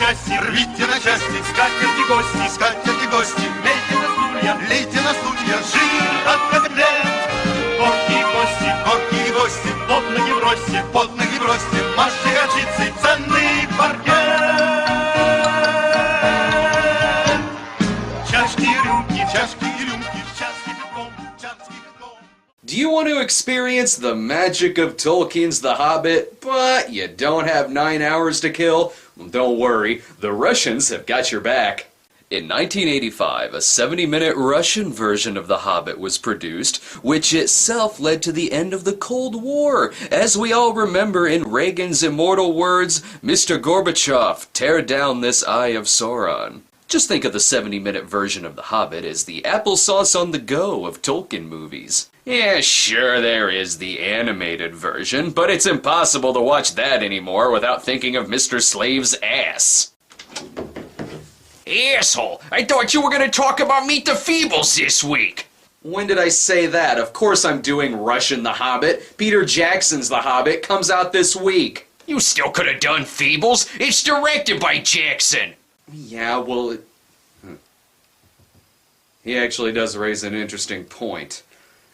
на части, скатерти гости, лейте на стулья, жир отправляет. Горькие гости, под ноги бросьте, машьте горчицей, ценный паркет. Чашки и рюмки, чашки битком. Do you want to experience the magic of Tolkien's The Hobbit, but you don't have 9 hours to kill? Well, don't worry, the Russians have got your back. In 1985, a 70-minute Russian version of The Hobbit was produced, which itself led to the end of the Cold War. As we all remember in Reagan's immortal words, Mr. Gorbachev, tear down this eye of Sauron. Just think of the 70-minute version of The Hobbit as the applesauce on the go of Tolkien movies. Yeah, sure, there is the animated version, but it's impossible to watch that anymore without thinking of Mr. Slave's ass. Asshole! I thought you were gonna talk about Meet the Feebles this week! When did I say that? Of course I'm doing Russian The Hobbit. Peter Jackson's The Hobbit comes out this week. You still could have done Feebles. It's directed by Jackson. Yeah, well, he actually does raise an interesting point.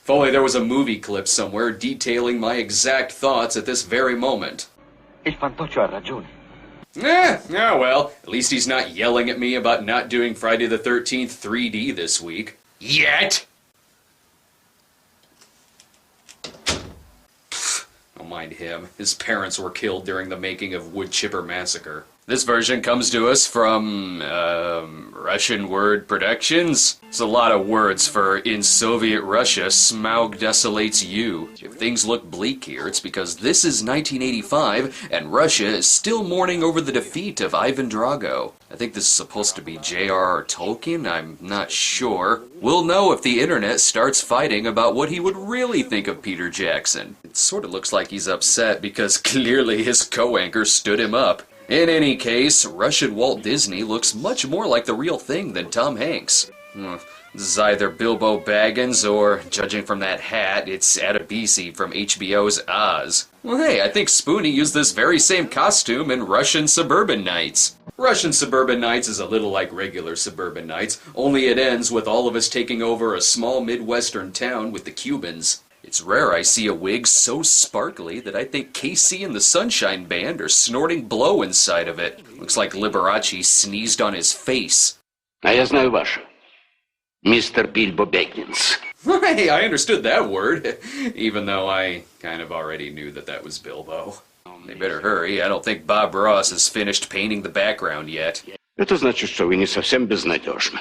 If only there was a movie clip somewhere detailing my exact thoughts at this very moment. Il fantoccio ha ragione. Well, at least he's not yelling at me about not doing Friday the 13th 3D this week. Yet? Don't mind him. His parents were killed during the making of Wood Chipper Massacre. This version comes to us from, Russian Word Productions. It's a lot of words for, in Soviet Russia, Smaug desolates you. If things look bleak here, it's because this is 1985, and Russia is still mourning over the defeat of Ivan Drago. I think this is supposed to be J.R.R. Tolkien, I'm not sure. We'll know if the internet starts fighting about what he would really think of Peter Jackson. It sort of looks like he's upset because clearly his co-anchor stood him up. In any case, Russian Walt Disney looks much more like the real thing than Tom Hanks. This is either Bilbo Baggins or, judging from that hat, it's Adebisi from HBO's Oz. Well hey, I think Spoonie used this very same costume in Russian Suburban Nights. Russian Suburban Nights is a little like regular Suburban Nights, only it ends with all of us taking over a small Midwestern town with the Cubans. It's rare I see a wig so sparkly that I think KC and the Sunshine Band are snorting blow inside of it. Looks like Liberace sneezed on his face. А я знаю ваше. Mr. Bilbo Baggins. Hey, I understood that word, even though I kind of already knew that that was Bilbo. They better hurry, I don't think Bob Ross has finished painting the background yet. Это значит, что вы не совсем безнадежны.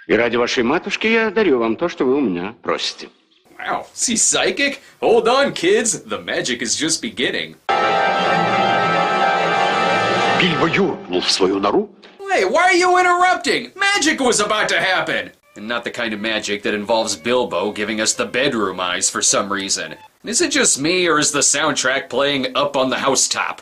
И ради вашей матушки я дарю вам то, что вы у меня просите. Wow, is he psychic? Hold on, kids, the magic is just beginning. Бильбо юркнул в свою нору. Hey, why are you interrupting? Magic was about to happen! And not the kind of magic that involves Bilbo giving us the bedroom eyes for some reason. Is it just me, or is the soundtrack playing Up on the Housetop?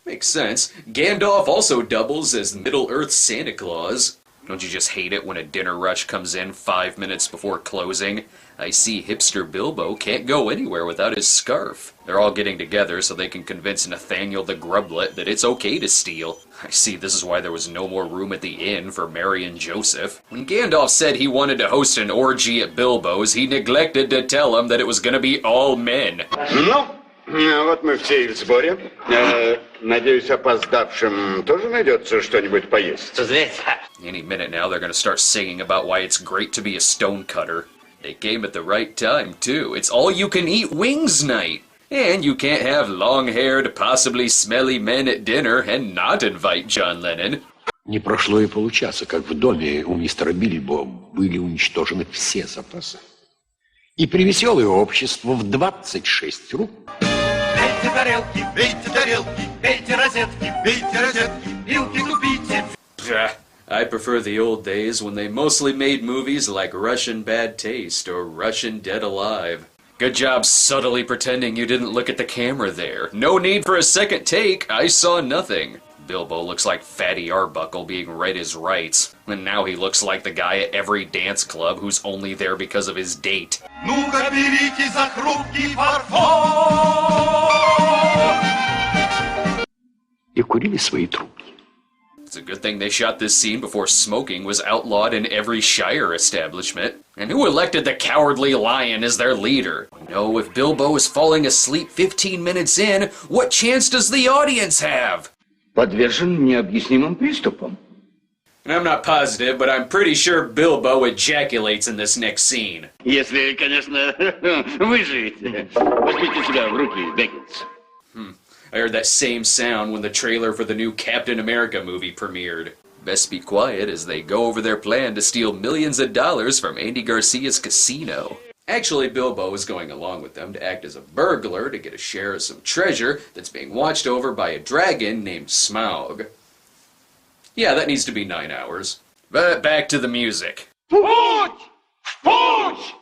Makes sense. Gandalf also doubles as Middle-earth Santa Claus. Don't you just hate it when a dinner rush comes in 5 minutes before closing? I see hipster Bilbo can't go anywhere without his scarf. They're all getting together so they can convince Nathaniel the Grublet that it's okay to steal. I see this is why there was no more room at the inn for Mary and Joseph. When Gandalf said he wanted to host an orgy at Bilbo's, he neglected to tell him that it was gonna be all men. Ну, вот мы все и в сборе. Надеюсь, опоздавшим тоже найдется что-нибудь поесть. Any minute now they're gonna start singing about why it's great to be a stonecutter. They came at the right time, too. It's all-you-can-eat wings night. And you can't have long-haired, possibly smelly men at dinner and not invite John Lennon. Не прошло и получаса, как в доме у мистера Бильбо были уничтожены все запасы. И привеселое общество в 26 рук. Бейте тарелки, бейте розетки, вилки купите. I prefer the old days when they mostly made movies like Russian Bad Taste or Russian Dead Alive. Good job subtly pretending you didn't look at the camera there. No need for a second take, I saw nothing. Bilbo looks like Fatty Arbuckle being read his rights. And now he looks like the guy at every dance club who's only there because of his date. Ну-ка берите за хрупкий фарфор. курили свои трубки. It's a good thing they shot this scene before smoking was outlawed in every Shire establishment. And who elected the Cowardly Lion as their leader? No, if Bilbo is falling asleep 15 minutes in, what chance does the audience have? Подвержен необъяснимым приступам. And I'm not positive, but I'm pretty sure Bilbo ejaculates in this next scene. Если, конечно, выживете. Возьмите себя в руки, Беккетс. I heard that same sound when the trailer for the new Captain America movie premiered. Best be quiet as they go over their plan to steal millions of dollars from Andy Garcia's casino. Actually, Bilbo is going along with them to act as a burglar to get a share of some treasure that's being watched over by a dragon named Smaug. Yeah, that needs to be 9 hours. But back to the music. Путь! Путь!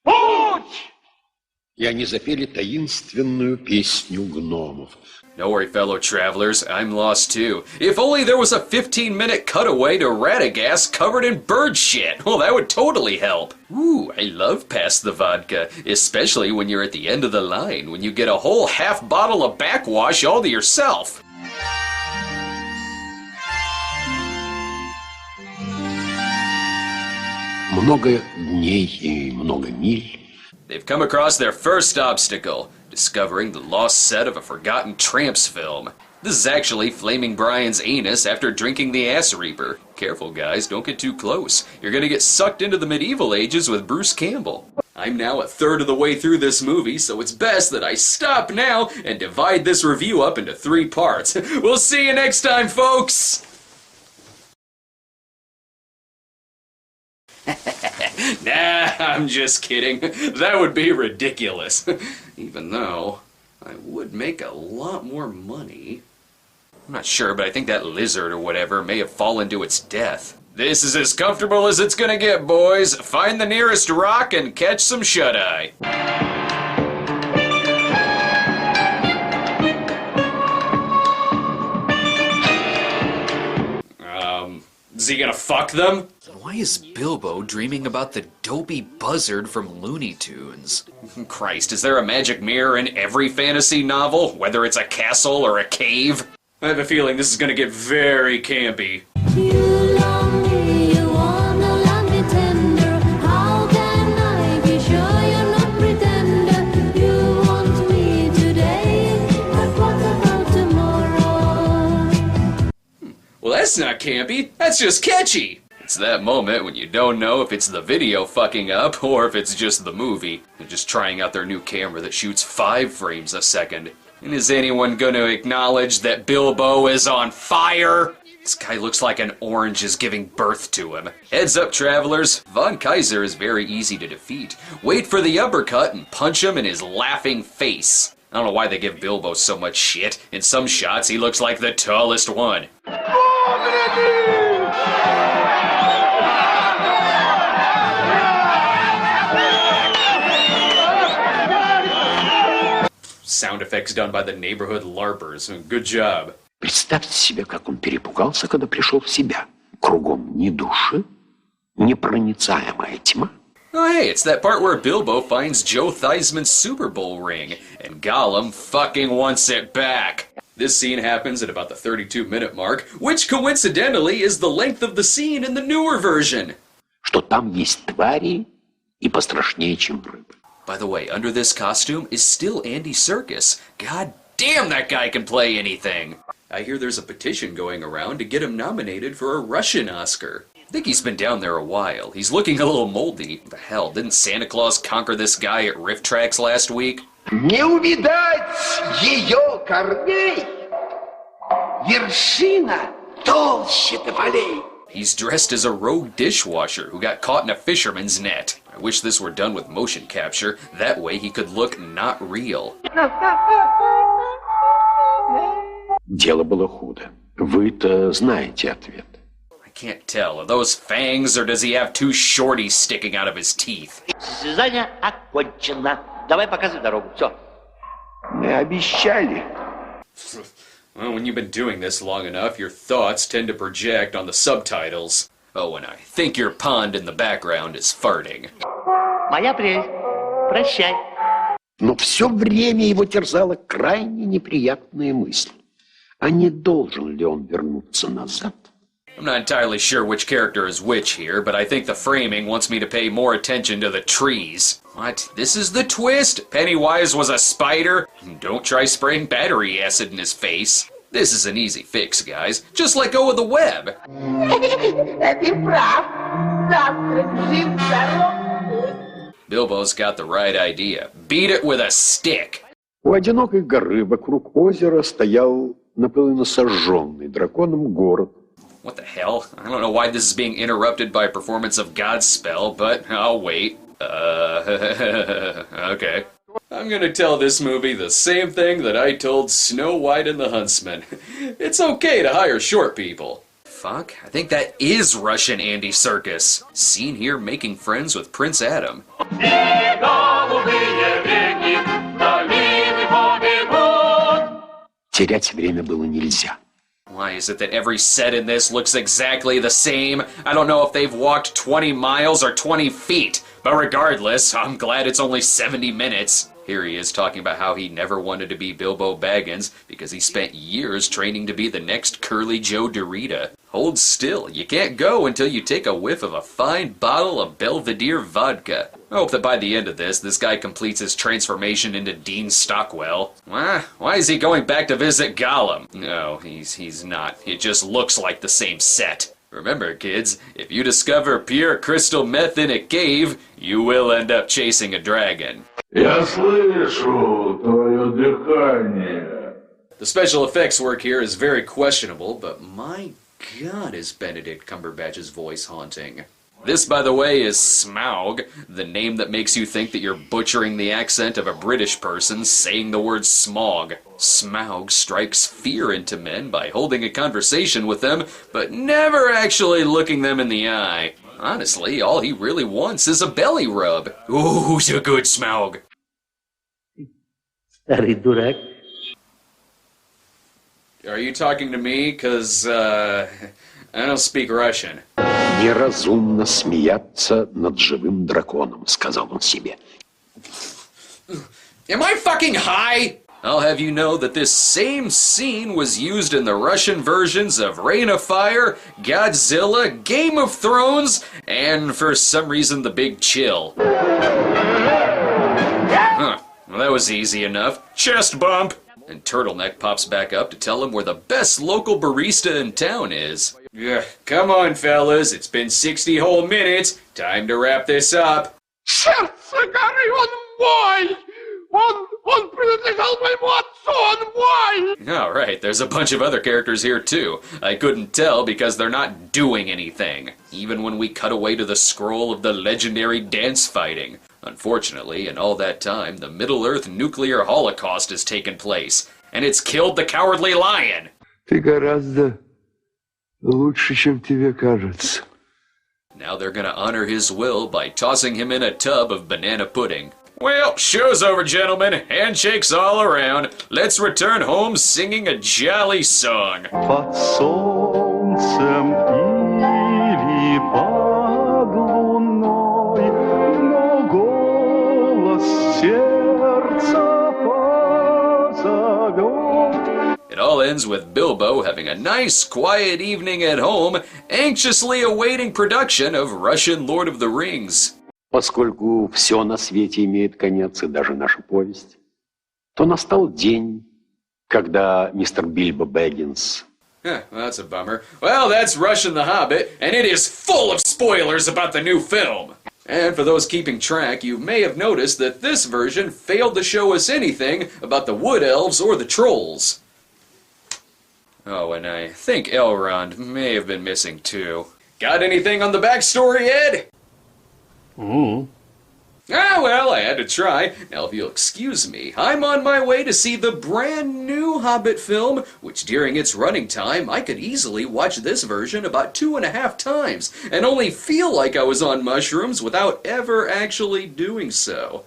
Путь! И они запели таинственную песню гномов. Don't worry, fellow travelers, I'm lost too. If only there was a 15-minute cutaway to Radagast covered in bird shit. Well, that would totally help. Ooh, I love Pass the Vodka, especially when you're at the end of the line, when you get a whole half bottle of backwash all to yourself. Много дней и много миль. They've come across their first obstacle, discovering the lost set of a forgotten Tramps film. This is actually Flaming Brian's anus after drinking the Ass Reaper. Careful guys, don't get too close. You're gonna get sucked into the medieval ages with Bruce Campbell. I'm now a third of the way through this movie, so it's best that I stop now and divide this review up into 3 parts. We'll see you next time, folks! Nah, I'm just kidding. That would be ridiculous. Even though, I would make a lot more money. I'm not sure, but I think that lizard or whatever may have fallen to its death. This is as comfortable as it's gonna get, boys. Find the nearest rock and catch some shut-eye. Is he gonna fuck them? Why is Bilbo dreaming about the dopey buzzard from Looney Tunes? Christ, is there a magic mirror in every fantasy novel, whether it's a castle or a cave? I have a feeling this is gonna get very campy. You love me, you wanna love me tender. How can I be sure you're not pretender? You want me today, but what about tomorrow? Well, that's not campy, that's just catchy! It's that moment when you don't know if it's the video fucking up or if it's just the movie. They're just trying out their new camera that shoots 5 frames a second. And is anyone gonna acknowledge that Bilbo is on fire? This guy looks like an orange is giving birth to him. Heads up, travelers. Von Kaiser is very easy to defeat. Wait for the uppercut and punch him in his laughing face. I don't know why they give Bilbo so much shit. In some shots, he looks like the tallest one. Sound effects done by the neighborhood LARPers. Good job. Представьте себе, как он перепугался, когда пришел в себя. Кругом ни души, непроницаемая тьма. Oh hey, it's that part where Bilbo finds Joe Theismann's Super Bowl ring, and Gollum fucking wants it back. This scene happens at about the 32-minute mark, which coincidentally is the length of the scene in the newer version. Что там есть твари и пострашнее, чем рыбы. By the way, under this costume is still Andy Serkis. God damn, that guy can play anything! I hear there's a petition going around to get him nominated for a Russian Oscar. I think he's been down there a while. He's looking a little moldy. What the hell, didn't Santa Claus conquer this guy at Rift Tracks last week? Не увидать ее корней, вершина толще тополей. He's dressed as a rogue dishwasher who got caught in a fisherman's net. I wish this were done with motion capture. That way he could look not real. Дело было худо. Вы-то знаете ответ. I can't tell. Are those fangs or does he have 2 shorties sticking out of his teeth? Связание окончено. Давай показывай дорогу. Все. Мы обещали. Well, when you've been doing this long enough, your thoughts tend to project on the subtitles. Oh, and I think your pond in the background is farting. Моя прелесть. Прощай. Но все время его терзала крайне неприятная мысль. А не должен ли он вернуться назад? I'm not entirely sure which character is which here, but I think the framing wants me to pay more attention to the trees. What? This is the twist? Pennywise was a spider? Don't try spraying battery acid in his face. This is an easy fix, guys. Just let go of the web. Bilbo's got the right idea. Beat it with a stick. У одинокой горы вокруг озера стоял наполовину сожженный драконом город. What the hell? I don't know why this is being interrupted by a performance of Godspell, but I'll wait. Okay. I'm gonna tell this movie the same thing that I told Snow White and the Huntsman. It's okay to hire short people. Fuck, I think that is Russian Andy Serkis. Seen here making friends with Prince Adam. Терять время было нельзя. Why is it that every set in this looks exactly the same? I don't know if they've walked 20 miles or 20 feet. But regardless, I'm glad it's only 70 minutes. Here he is talking about how he never wanted to be Bilbo Baggins because he spent years training to be the next Curly Joe Dorita. Hold still, you can't go until you take a whiff of a fine bottle of Belvedere vodka. I hope that by the end of this guy completes his transformation into Dean Stockwell. Why is he going back to visit Gollum? No, he's not. It just looks like the same set. Remember, kids, if you discover pure crystal meth in a cave, you will end up chasing a dragon. Я слышу твое дыхание. The special effects work here is very questionable, but my God, is Benedict Cumberbatch's voice haunting. This, by the way, is Smaug, the name that makes you think that you're butchering the accent of a British person saying the word smog. Smaug strikes fear into men by holding a conversation with them, but never actually looking them in the eye. Honestly, all he really wants is a belly rub. Ooh, so good, Smaug. Старый дурак. Are you talking to me? 'Cause, I don't speak Russian. Неразумно смеяться над живым драконом, сказал он себе. Am I fucking high? I'll have you know that this same scene was used in the Russian versions of Reign of Fire, Godzilla, Game of Thrones, and for some reason The Big Chill. Huh. Well, that was easy enough. Chest bump! And Turtleneck pops back up to tell him where the best local barista in town is. Yeah, come on, fellas. It's been 60 whole minutes. Time to wrap this up. Сердце горы, он мой! Он принадлежал моему отцу, он мой! Alright, there's a bunch of other characters here too. I couldn't tell because they're not doing anything. Even when we cut away to the scroll of the legendary dance fighting. Unfortunately, in all that time, the Middle-earth nuclear holocaust has taken place. And it's killed the Cowardly Lion! Ты гораздо лучше, чем тебе кажется. Now they're gonna honor his will by tossing him in a tub of banana pudding. Well, show's over, gentlemen. Handshakes all around. Let's return home singing a jolly song. Под солнцем или под луной, но голос сердца позовет. It all ends with Bilbo having a nice, quiet evening at home, anxiously awaiting production of Russian Lord of the Rings. Поскольку все на свете имеет конец, и даже наша повесть, то настал день, когда мистер Бильбо Бэггинс... Well, that's a bummer. Well, that's Russian the Hobbit, and it is full of spoilers about the new film. And for those keeping track, you may have noticed that this version failed to show us anything about the Wood Elves or the Trolls. Oh, and I think Elrond may have been missing too. Got anything on the backstory, Ed? Ah, well, I had to try. Now, if you'll excuse me, I'm on my way to see the brand new Hobbit film, which during its running time, I could easily watch this version about 2.5 times, and only feel like I was on mushrooms without ever actually doing so.